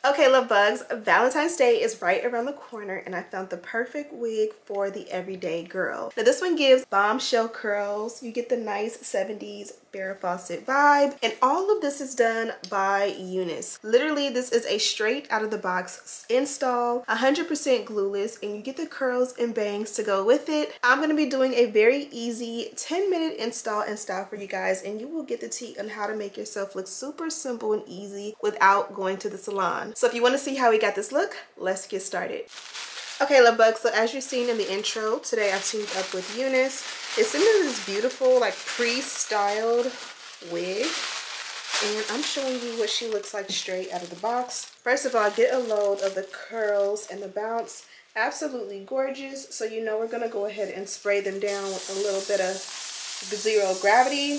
Okay, love bugs, Valentine's Day is right around the corner and I found the perfect wig for the everyday girl. Now this one gives bombshell curls. You get the nice 70s Farrah Fawcett vibe, and all of this is done by Unice. Literally, this is a straight out of the box install, 100% glueless, and you get the curls and bangs to go with it. I'm going to be doing a very easy 10-minute install and style for you guys, and you will get the tea on how to make yourself look super simple and easy without going to the salon. So if you want to see how we got this look, let's get started. Okay, love bugs, so as you've seen in the intro, today I've teamed up with Unice. It's in this beautiful, like, pre-styled wig, and I'm showing you what she looks like straight out of the box. First of all, get a load of the curls and the bounce. Absolutely gorgeous. So you know we're gonna go ahead and spray them down with a little bit of zero gravity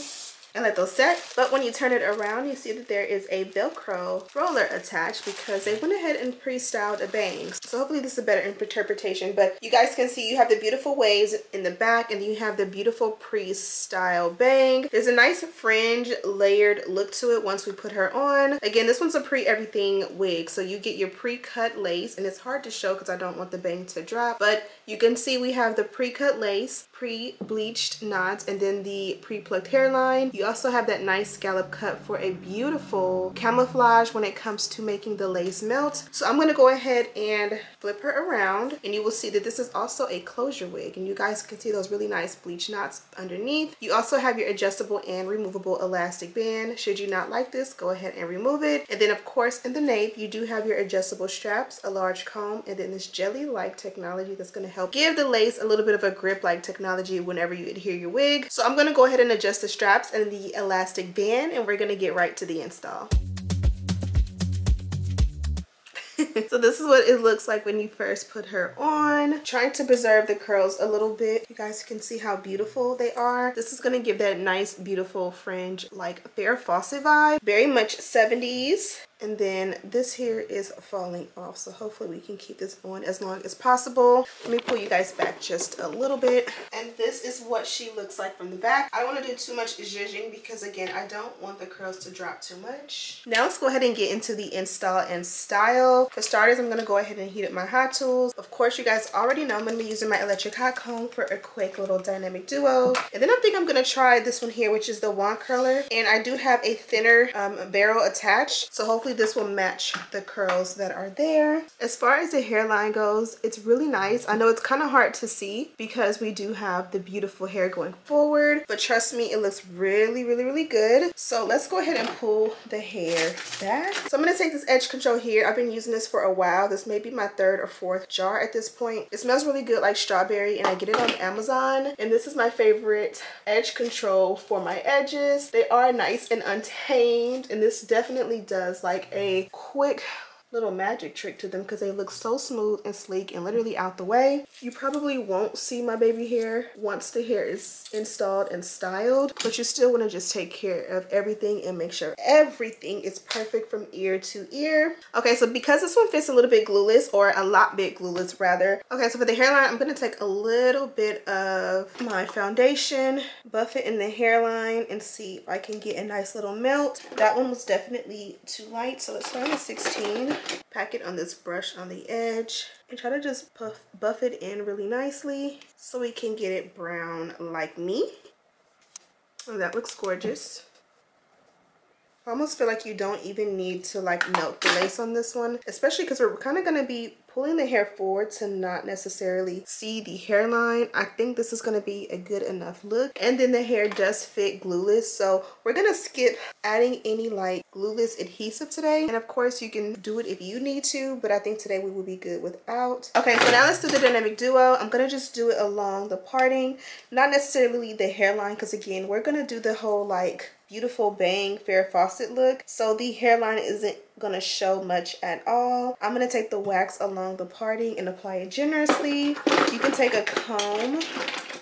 and let those set. But when you turn it around, you see that there is a Velcro roller attached because they went ahead and pre-styled a bangs. So hopefully this is a better interpretation, but you guys can see you have the beautiful waves in the back and you have the beautiful pre-styled bang. There's a nice fringe layered look to it once we put her on. Again, this one's a pre-everything wig, so you get your pre-cut lace, and it's hard to show because I don't want the bang to drop, but you can see we have the pre-cut lace, pre-bleached knots, and then the pre-plucked hairline. You also have that nice scallop cut for a beautiful camouflage when it comes to making the lace melt. So I'm going to go ahead and flip her around, and you will see that this is also a closure wig, and you guys can see those really nice bleach knots underneath. You also have your adjustable and removable elastic band. Should you not like this, go ahead and remove it. And then of course in the nape you do have your adjustable straps, a large comb, and then this jelly-like technology that's going to help give the lace a little bit of a grip-like technology whenever you adhere your wig. So I'm going to go ahead and adjust the straps and the elastic band, and we're going to get right to the install. So this is what it looks like when you first put her on. Trying to preserve the curls a little bit. You guys can see how beautiful they are. This is going to give that nice, beautiful fringe, like Farrah Fawcett vibe. Very much 70s. And then this here is falling off, so hopefully we can keep this on as long as possible. Let me pull you guys back just a little bit. And this is what she looks like from the back. I don't want to do too much zhuzhing because again, I don't want the curls to drop too much. Now let's go ahead and get into the install and style. For starters, I'm going to go ahead and heat up my hot tools. Of course, you guys already know I'm going to be using my electric hot comb for a quick little dynamic duo. And then I think I'm going to try this one here, which is the wand curler. And I do have a thinner barrel attached, so hopefully this will match the curls that are there. As far as the hairline goes, it's really nice. I know it's kind of hard to see because we do have the beautiful hair going forward, but trust me, it looks really, really, really good. So let's go ahead and pull the hair back. So I'm going to take this edge control here. I've been using this for a while. This may be my third or fourth jar at this point. It smells really good, like strawberry, and I get it on Amazon. And this is my favorite edge control for my edges. They are nice and untamed, and this definitely does like a quick little magic trick to them because they look so smooth and sleek and literally out the way. You probably won't see my baby hair once the hair is installed and styled, but you still want to just take care of everything and make sure everything is perfect from ear to ear. Okay, so because this one fits a little bit glueless, or a lot bit glueless rather. Okay, so for the hairline, I'm going to take a little bit of my foundation, buff it in the hairline, and see if I can get a nice little melt. That one was definitely too light, so let's start with 16. Pack it on this brush on the edge and try to just buff it in really nicely so we can get it brown like me. And that looks gorgeous. I almost feel like you don't even need to like melt the lace on this one, especially because we're kind of going to be pulling the hair forward to not necessarily see the hairline. I think this is going to be a good enough look. And then the hair does fit glueless, so we're going to skip adding any like glueless adhesive today. And of course you can do it if you need to, but I think today we will be good without. Okay, so now let's do the dynamic duo. I'm going to just do it along the parting, not necessarily the hairline, because again, we're going to do the whole like beautiful bang Farrah Fawcett look, so the hairline isn't gonna show much at all. I'm gonna take the wax along the parting and apply it generously. You can take a comb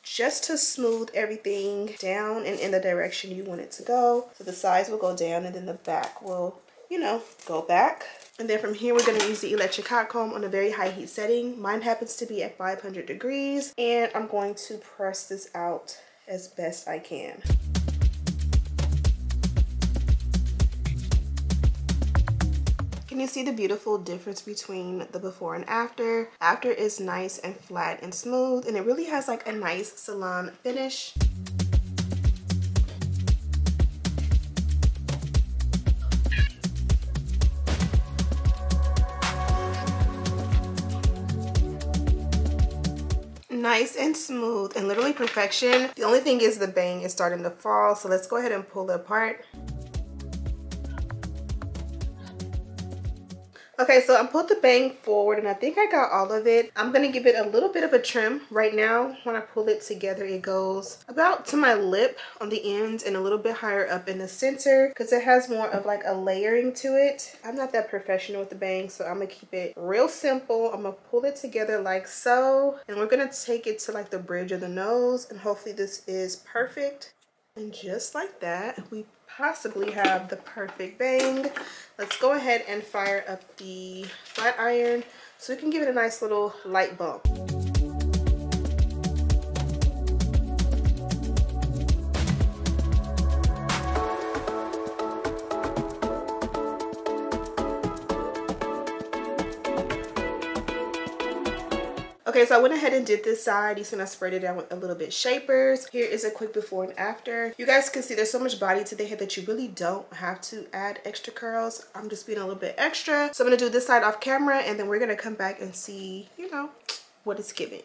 just to smooth everything down and in the direction you want it to go. So the sides will go down and then the back will, you know, go back. And then from here, we're going to use the electric hot comb on a very high heat setting. Mine happens to be at 500 degrees. And I'm going to press this out as best I can. Can you see the beautiful difference between the before and after? After is nice and flat and smooth, and it really has like a nice salon finish. Nice and smooth and literally perfection. The only thing is the bang is starting to fall, so let's go ahead and pull it apart. Okay, so I pulled the bang forward and I think I got all of it. I'm gonna give it a little bit of a trim right now. When I pull it together, it goes about to my lip on the ends and a little bit higher up in the center because it has more of like a layering to it. I'm not that professional with the bangs, so I'm gonna keep it real simple. I'm gonna pull it together like so, and we're gonna take it to like the bridge of the nose, and hopefully this is perfect. And just like that, we possibly have the perfect bang. Let's go ahead and fire up the flat iron so we can give it a nice little light bump. Okay, so I went ahead and did this side. You see I sprayed it down with a little bit shapers. Here is a quick before and after. You guys can see there's so much body to the head that you really don't have to add extra curls. I'm just being a little bit extra. So I'm gonna do this side off camera and then we're gonna come back and see, you know, what it's giving.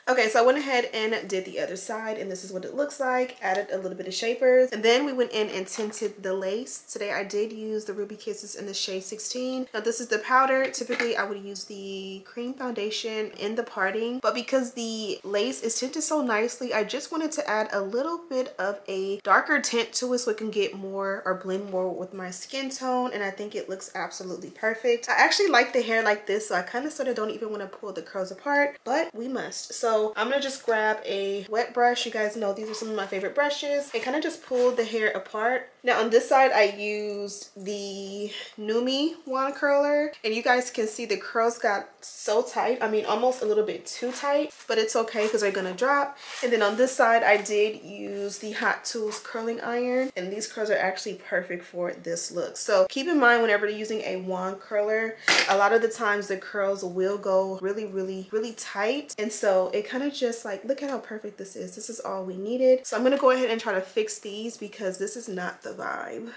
Okay, so I went ahead and did the other side, and this is what it looks like. Added a little bit of shapers, and then we went in and tinted the lace. Today I did use the Ruby Kisses in the shade 16. Now this is the powder. Typically I would use the cream foundation in the parting, but because the lace is tinted so nicely, I just wanted to add a little bit of a darker tint to it so it can get more or blend more with my skin tone, and I think it looks absolutely perfect. I actually like the hair like this, so I kind of sort of don't even want to pull the curls apart, but we must. So I'm gonna just grab a wet brush. You guys know these are some of my favorite brushes, and kind of just pull the hair apart. Now on this side I used the Unice wand curler, and you guys can see the curls got so tight. I mean almost a little bit too tight, but it's okay because they're gonna drop. And then on this side I did use the Hot Tools curling iron, and these curls are actually perfect for this look. So keep in mind whenever you're using a wand curler, a lot of the times the curls will go really tight, and so it kind of just like, look at how perfect this is. This is all we needed. So I'm gonna go ahead and try to fix these because this is not the vibe.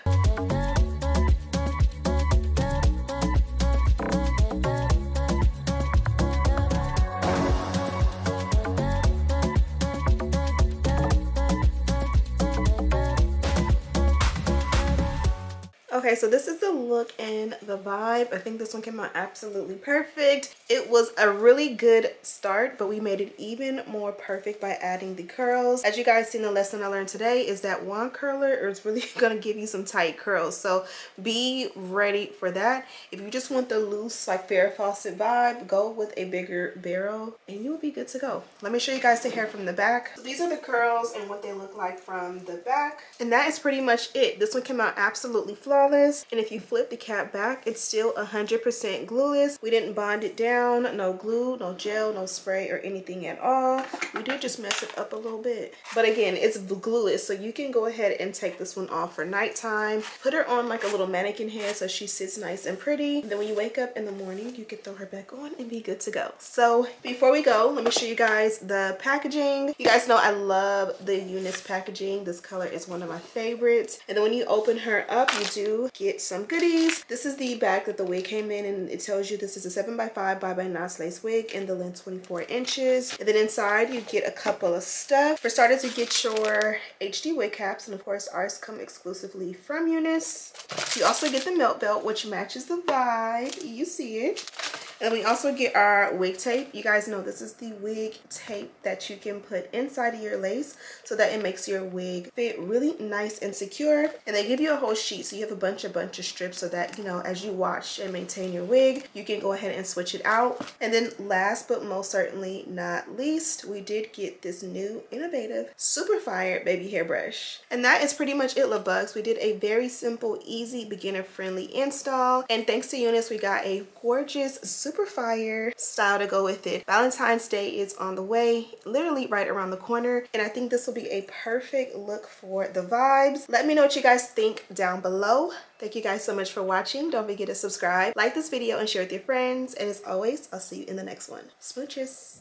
Okay, so this is the look and the vibe. I think this one came out absolutely perfect. It was a really good start, but we made it even more perfect by adding the curls. As you guys seen, the lesson I learned today is that wand curler is really gonna give you some tight curls, so be ready for that. If you just want the loose like Farrah Fawcett vibe, go with a bigger barrel and you will be good to go. Let me show you guys the hair from the back. So these are the curls and what they look like from the back, and that is pretty much it. This one came out absolutely flawless. And if you flip the cap back, it's still 100% glueless. We didn't bond it down, no glue, no gel, no spray or anything at all. We did just mess it up a little bit, but again, it's glueless, so you can go ahead and take this one off for nighttime. Put her on like a little mannequin head so she sits nice and pretty, and then when you wake up in the morning you can throw her back on and be good to go. So before we go, let me show you guys the packaging. You guys know I love the Unice packaging. This color is one of my favorites. And then when you open her up, you do get some goodies. This is the bag that the wig came in, and it tells you this is a 7x5 by Knots lace wig and the length 24 inches. And then inside you get a couple of stuff. For starters, you get your HD wig caps, and of course ours come exclusively from Unice. You also get the melt belt, which matches the vibe. You see it. And we also get our wig tape. You guys know this is the wig tape that you can put inside of your lace so that it makes your wig fit really nice and secure. And they give you a whole sheet, so you have a bunch of strips so that, you know, as you wash and maintain your wig, you can go ahead and switch it out. And then last but most certainly not least, we did get this new innovative super fire baby hairbrush. And that is pretty much it, love bugs. We did a very simple, easy, beginner friendly install, and thanks to Unice we got a gorgeous super fire style to go with it. Valentine's Day is on the way, literally right around the corner, and I think this will be a perfect look for the vibes. Let me know what you guys think down below. Thank you guys so much for watching. Don't forget to subscribe, like this video, and share with your friends. And as always, I'll see you in the next one. Smooches.